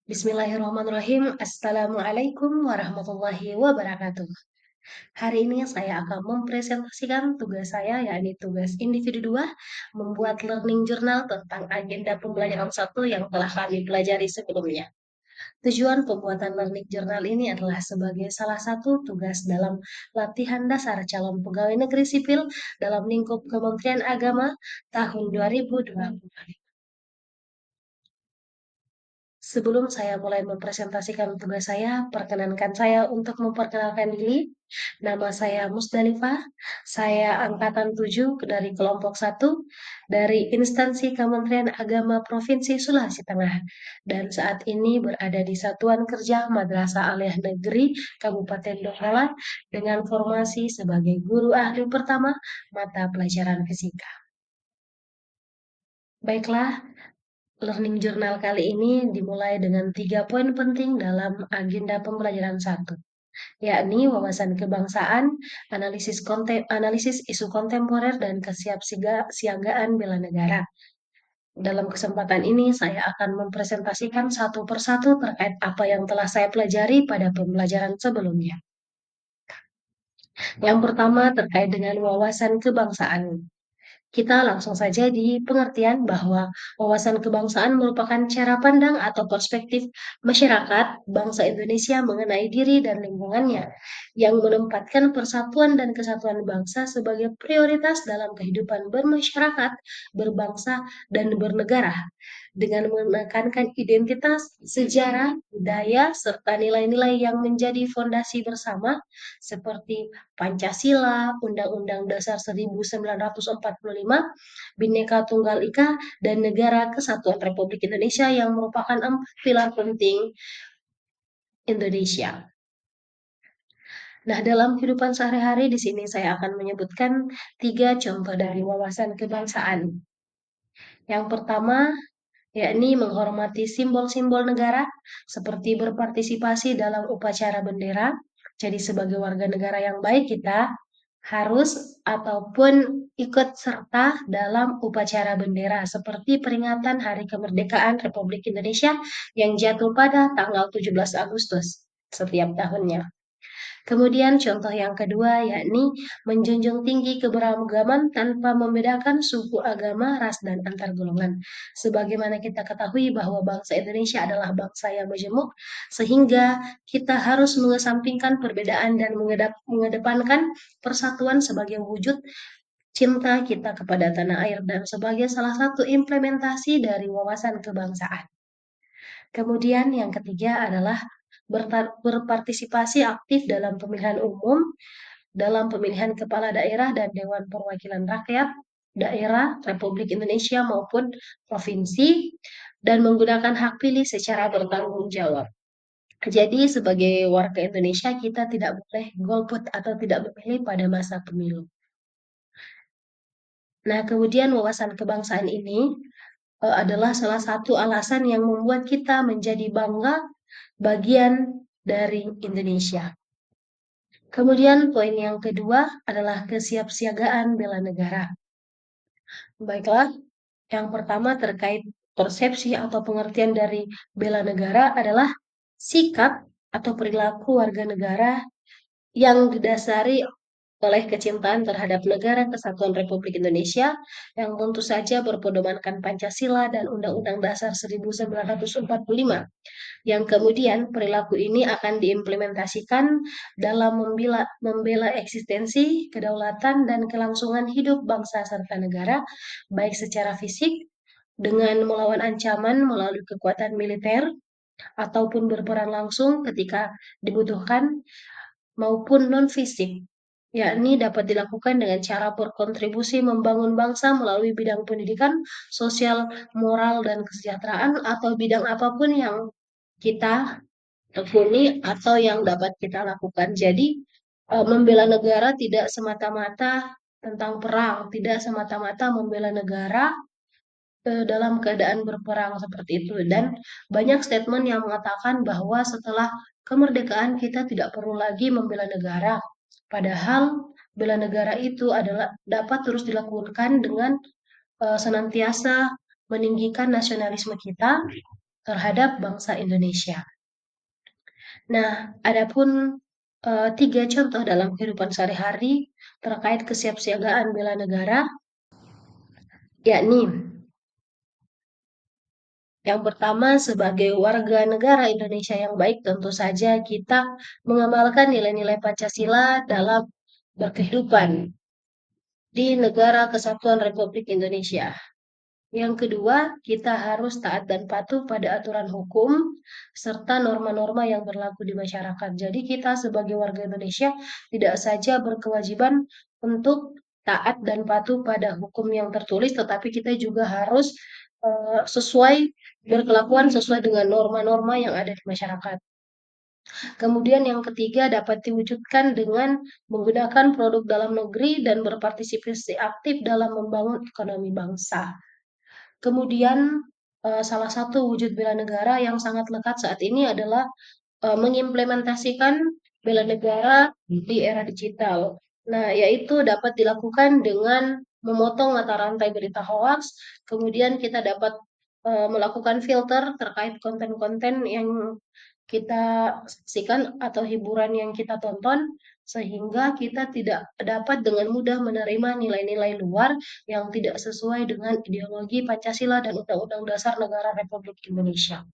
Bismillahirrahmanirrahim. Assalamualaikum warahmatullahi wabarakatuh. Hari ini saya akan mempresentasikan tugas saya, yakni tugas individu 2, membuat learning journal tentang agenda pembelajaran satu yang telah kami pelajari sebelumnya. Tujuan pembuatan learning journal ini adalah sebagai salah satu tugas dalam latihan dasar calon pegawai negeri sipil dalam lingkup Kementerian Agama tahun 2020. Sebelum saya mulai mempresentasikan tugas saya, perkenankan saya untuk memperkenalkan diri. Nama saya Musdalifah, saya angkatan 7 dari kelompok 1 dari instansi Kementerian Agama Provinsi Sulawesi Tengah dan saat ini berada di Satuan Kerja Madrasah Aliyah Negeri Kabupaten Donggala dengan formasi sebagai guru ahli pertama mata pelajaran fisika. Baiklah, learning journal kali ini dimulai dengan 3 poin penting dalam agenda pembelajaran 1, yakni wawasan kebangsaan, analisis isu kontemporer, dan kesiapsiagaan bela negara. Dalam kesempatan ini, saya akan mempresentasikan satu persatu terkait apa yang telah saya pelajari pada pembelajaran sebelumnya. Yang pertama terkait dengan wawasan kebangsaan. Kita langsung saja di pengertian bahwa wawasan kebangsaan merupakan cara pandang atau perspektif masyarakat bangsa Indonesia mengenai diri dan lingkungannya, yang menempatkan persatuan dan kesatuan bangsa sebagai prioritas dalam kehidupan bermasyarakat, berbangsa, dan bernegara, dengan menekankan identitas, sejarah, budaya, serta nilai-nilai yang menjadi fondasi bersama, seperti Pancasila, Undang-Undang Dasar 1945, Bhinneka Tunggal Ika, dan Negara Kesatuan Republik Indonesia yang merupakan 4 pilar penting Indonesia. Nah, dalam kehidupan sehari-hari di sini saya akan menyebutkan 3 contoh dari wawasan kebangsaan. Yang pertama, yakni menghormati simbol-simbol negara seperti berpartisipasi dalam upacara bendera. Jadi sebagai warga negara yang baik kita harus ataupun ikut serta dalam upacara bendera seperti peringatan Hari Kemerdekaan Republik Indonesia yang jatuh pada tanggal 17 Agustus setiap tahunnya. Kemudian contoh yang kedua yakni menjunjung tinggi keberagaman tanpa membedakan suku, agama, ras, dan antar golongan. Sebagaimana kita ketahui bahwa bangsa Indonesia adalah bangsa yang majemuk, sehingga kita harus mengesampingkan perbedaan dan mengedepankan persatuan sebagai wujud cinta kita kepada tanah air dan sebagai salah satu implementasi dari wawasan kebangsaan. Kemudian yang ketiga adalah berpartisipasi aktif dalam pemilihan umum, dalam pemilihan kepala daerah dan Dewan Perwakilan Rakyat daerah Republik Indonesia maupun provinsi, dan menggunakan hak pilih secara bertanggung jawab. Jadi sebagai warga Indonesia kita tidak boleh golput atau tidak memilih pada masa pemilu. Nah, kemudian wawasan kebangsaan ini adalah salah satu alasan yang membuat kita menjadi bangga bagian dari Indonesia. Kemudian poin yang kedua adalah kesiapsiagaan bela negara. Baiklah, yang pertama terkait persepsi atau pengertian dari bela negara adalah sikap atau perilaku warga negara yang didasari oleh kecintaan terhadap negara kesatuan Republik Indonesia yang tentu saja berpedomankan Pancasila dan Undang-Undang Dasar 1945, yang kemudian perilaku ini akan diimplementasikan dalam membela eksistensi, kedaulatan, dan kelangsungan hidup bangsa serta negara, baik secara fisik dengan melawan ancaman melalui kekuatan militer ataupun berperan langsung ketika dibutuhkan, maupun non-fisik, yakni dapat dilakukan dengan cara berkontribusi membangun bangsa melalui bidang pendidikan, sosial, moral, dan kesejahteraan, atau bidang apapun yang kita tekuni atau yang dapat kita lakukan. Jadi, membela negara tidak semata-mata tentang perang, tidak semata-mata membela negara dalam keadaan berperang seperti itu. Dan banyak statement yang mengatakan bahwa setelah kemerdekaan kita tidak perlu lagi membela negara. Padahal bela negara itu adalah dapat terus dilakukan dengan senantiasa meninggikan nasionalisme kita terhadap bangsa Indonesia. Nah, adapun 3 contoh dalam kehidupan sehari-hari terkait kesiapsiagaan bela negara, yakni yang pertama, sebagai warga negara Indonesia yang baik, tentu saja kita mengamalkan nilai-nilai Pancasila dalam berkehidupan di Negara Kesatuan Republik Indonesia. Yang kedua, kita harus taat dan patuh pada aturan hukum serta norma-norma yang berlaku di masyarakat. Jadi kita sebagai warga Indonesia tidak saja berkewajiban untuk taat dan patuh pada hukum yang tertulis, tetapi kita juga harus sesuai berkelakuan sesuai dengan norma-norma yang ada di masyarakat. Kemudian yang ketiga dapat diwujudkan dengan menggunakan produk dalam negeri dan berpartisipasi aktif dalam membangun ekonomi bangsa. Kemudian salah satu wujud bela negara yang sangat lekat saat ini adalah mengimplementasikan bela negara di era digital. Nah, yaitu dapat dilakukan dengan memotong mata rantai berita hoax, kemudian kita dapat melakukan filter terkait konten-konten yang kita saksikan atau hiburan yang kita tonton, sehingga kita tidak dapat dengan mudah menerima nilai-nilai luar yang tidak sesuai dengan ideologi Pancasila dan Undang-Undang Dasar Negara Republik Indonesia.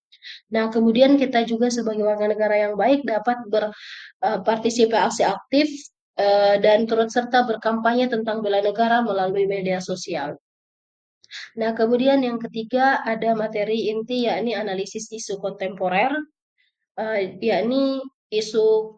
Nah, kemudian kita juga sebagai warga negara yang baik dapat berpartisipasi aktif dan turut serta berkampanye tentang bela negara melalui media sosial. Nah, kemudian yang ketiga ada materi inti yakni analisis isu kontemporer, yakni isu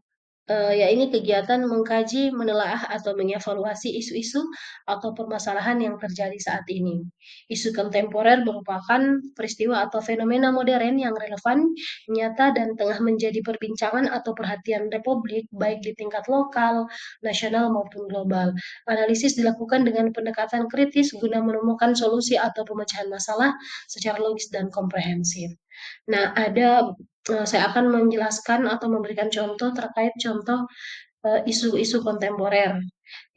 ya ini kegiatan mengkaji, menelaah atau mengevaluasi isu-isu atau permasalahan yang terjadi saat ini. Isu kontemporer merupakan peristiwa atau fenomena modern yang relevan, nyata, dan tengah menjadi perbincangan atau perhatian Republik, baik di tingkat lokal, nasional, maupun global. Analisis dilakukan dengan pendekatan kritis guna menemukan solusi atau pemecahan masalah secara logis dan komprehensif. Nah, saya akan menjelaskan atau memberikan contoh terkait contoh isu-isu kontemporer.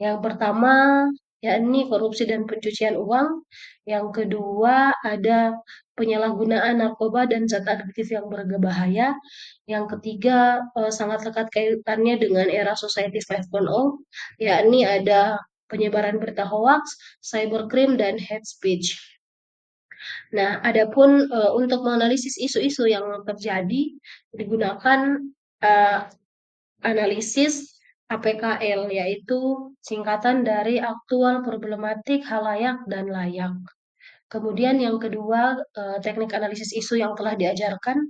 Yang pertama, yakni korupsi dan pencucian uang. Yang kedua, ada penyalahgunaan narkoba dan zat adiktif yang berbahaya. Yang ketiga, sangat dekat kaitannya dengan era Society 5.0, yakni ada penyebaran berita hoax, cybercrime, dan hate speech. Nah, adapun untuk menganalisis isu-isu yang terjadi digunakan uh, analisis APKL, yaitu singkatan dari aktual, problematik, halayak, dan layak. Kemudian yang kedua, teknik analisis isu yang telah diajarkan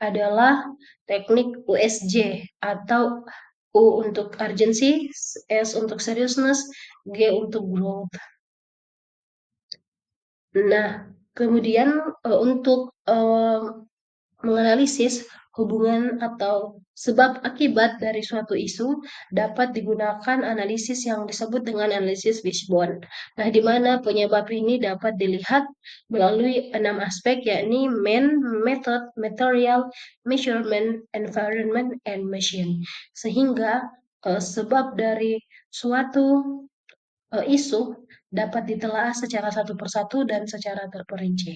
adalah teknik USJ atau U untuk urgency, S untuk seriousness, G untuk growth. Nah, kemudian untuk menganalisis hubungan atau sebab akibat dari suatu isu dapat digunakan analisis yang disebut dengan analisis wishbone. Nah, di mana penyebab ini dapat dilihat melalui 6 aspek, yakni man, method, material, measurement, environment, and machine. Sehingga sebab dari suatu isu dapat ditelaah secara satu persatu dan secara terperinci.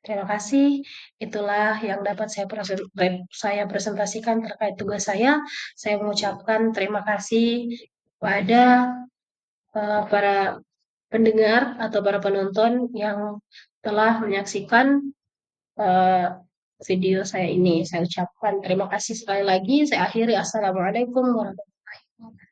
Terima kasih. Itulah yang dapat saya presentasikan terkait tugas saya. Saya mengucapkan terima kasih kepada para pendengar atau para penonton yang telah menyaksikan uh, video saya ini. Saya ucapkan terima kasih sekali lagi. Saya akhiri. Assalamualaikum warahmatullahi wabarakatuh.